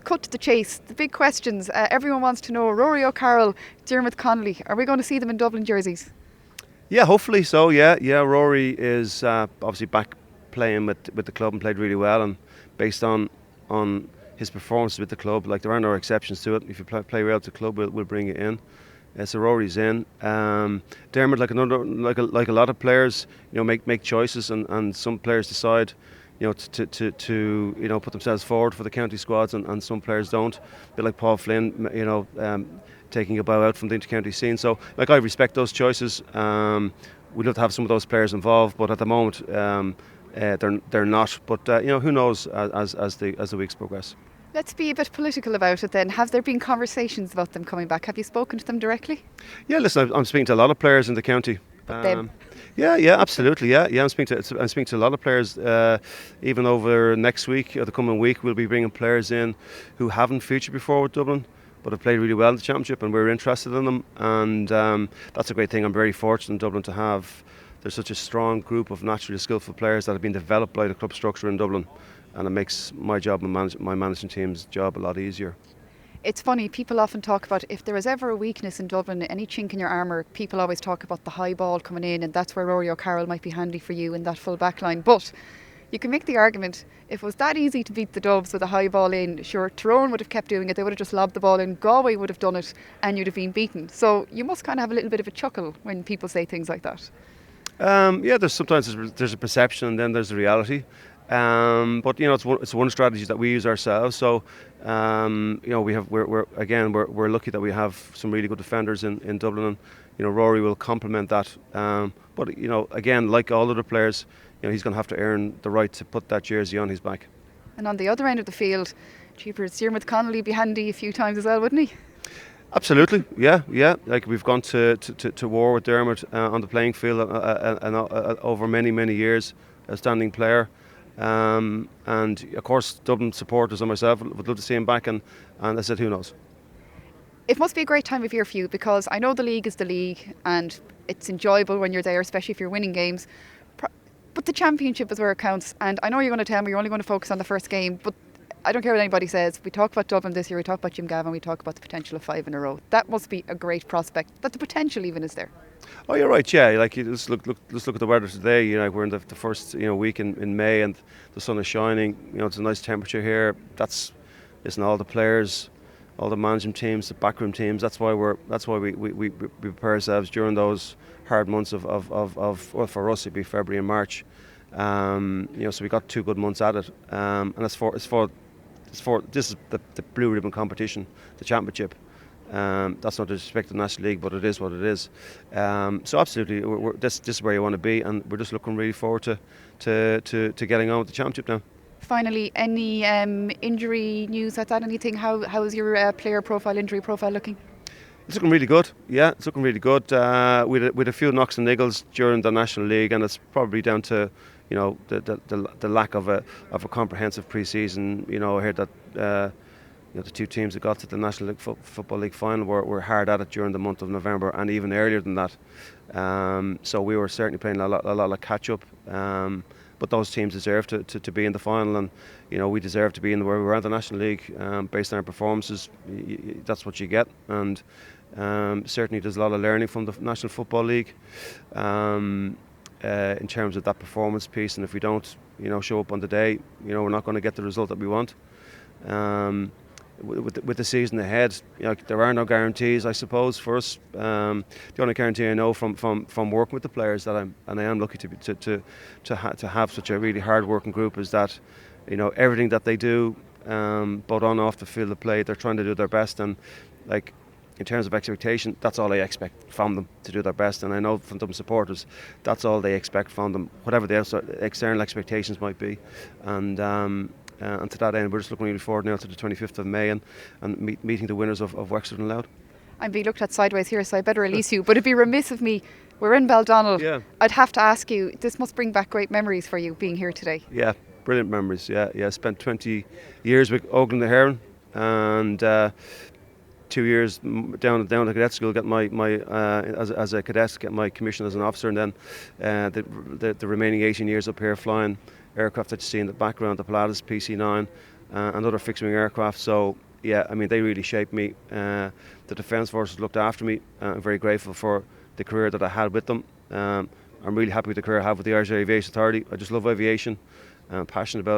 cut to the chase. The big questions. Everyone wants to know, Rory O'Carroll, Diarmuid Connolly, are we going to see them in Dublin jerseys? Yeah, hopefully so. Yeah. Rory is obviously back playing with the club and played really well, and based on his performance with the club, like there are no exceptions to it. If you play well with the club, we'll bring you in. So Rory's in. Diarmuid, like a lot of players, make choices, and some players decide, to put themselves forward for the county squads, and some players don't. A bit like Paul Flynn, taking a bow out from the inter-county scene. So, like, I respect those choices. We'd love to have some of those players involved, but at the moment, they're not. But who knows as the weeks progress. Let's be a bit political about it then. Have there been conversations about them coming back? Have you spoken to them directly? Yeah, listen, I'm speaking to a lot of players in the county. Them? Yeah, absolutely. Yeah. I'm speaking to a lot of players. Even over next week or the coming week, we'll be bringing players in who haven't featured before with Dublin, but have played really well in the championship, and we're interested in them. And that's a great thing. I'm very fortunate in Dublin to have. There's such a strong group of naturally skillful players that have been developed by the club structure in Dublin, and it makes my job and my management team's job a lot easier. It's funny, people often talk about if there was ever a weakness in Dublin, any chink in your armour, people always talk about the high ball coming in, and that's where Rory O'Carroll might be handy for you in that full back line. But you can make the argument, if it was that easy to beat the Dubs with a high ball in, sure, Tyrone would have kept doing it, they would have just lobbed the ball in, Galway would have done it, and you'd have been beaten. So you must kind of have a little bit of a chuckle when people say things like that. There's sometimes there's a perception, and then there's the reality. But it's one strategy that we use ourselves. So we're lucky that we have some really good defenders in Dublin, and Rory will complement that. But again, like all other players, he's going to have to earn the right to put that jersey on his back. And on the other end of the field, Jeepers, Diarmuid Connolly be handy a few times as well, wouldn't he? Absolutely, yeah. Like, we've gone to war with Diarmuid on the playing field over many years. Outstanding player. And of course, Dublin supporters and myself would love to see him back, and I said, who knows. It must be a great time of year for you, because I know the league is the league and it's enjoyable when you're there, especially if you're winning games. But the championship is where it counts, and I know you're going to tell me you're only going to focus on the first game, but I don't care what anybody says. We talk about Dublin this year, we talk about Jim Gavin, we talk about the potential of 5 in a row. That must be a great prospect, that the potential even is there. Oh, you're right. Yeah, like, you just look at the weather today. We're in the first week in May, and the sun is shining. It's a nice temperature here. Listen, all the players, all the management teams, the backroom teams. That's why we prepare ourselves during those hard months of well, for us it'd be February and March. So we got 2 good months at it, and this is the blue ribbon competition, the championship. That's not to disrespect the National League, but it is what it is. So absolutely, this is where you want to be, and we're just looking really forward to getting on with the championship now. Finally, any injury news at that? Anything? How is your player profile, injury profile looking? It's looking really good. Yeah, it's looking really good. With a few knocks and niggles during the National League, and it's probably down to the lack of a comprehensive pre-season. I heard that the 2 teams that got to the National League Football League final were hard at it during the month of November, and even earlier than that. So we were certainly playing a lot of catch up. But those teams deserve to be in the final, and we deserve to be in where we were in the National League based on our performances. That's what you get, and certainly there's a lot of learning from the National Football League in terms of that performance piece. And if we don't, show up on the day, we're not going to get the result that we want. With the season ahead, there are no guarantees, I suppose, for us. The only guarantee I know from working with the players that I am lucky to have such a really hard working group is that everything that they do, both on and off the field of play, they're trying to do their best, and like in terms of expectation, that's all I expect from them, to do their best. And I know from them supporters, that's all they expect from them, whatever the external expectations might be. And to that end, we're just looking really forward now to the 25th of May and meeting the winners of Wexford and Louth. I'm being looked at sideways here, so I better release you. But it'd be remiss of me. We're in Baldonnell. Yeah. I'd have to ask you, this must bring back great memories for you being here today. Yeah, brilliant memories. Yeah. Spent 20 years with Oakland the Heron, and 2 years down at the cadet school, get my as a cadet, get my commission as an officer, and then the remaining 18 years up here flying aircraft that you see in the background, the Pilatus PC-9, and other fixed-wing aircraft. So yeah, I mean, they really shaped me. The Defence Forces looked after me. I'm very grateful for the career that I had with them. I'm really happy with the career I have with the Irish Aviation Authority. I just love aviation. I'm passionate about it.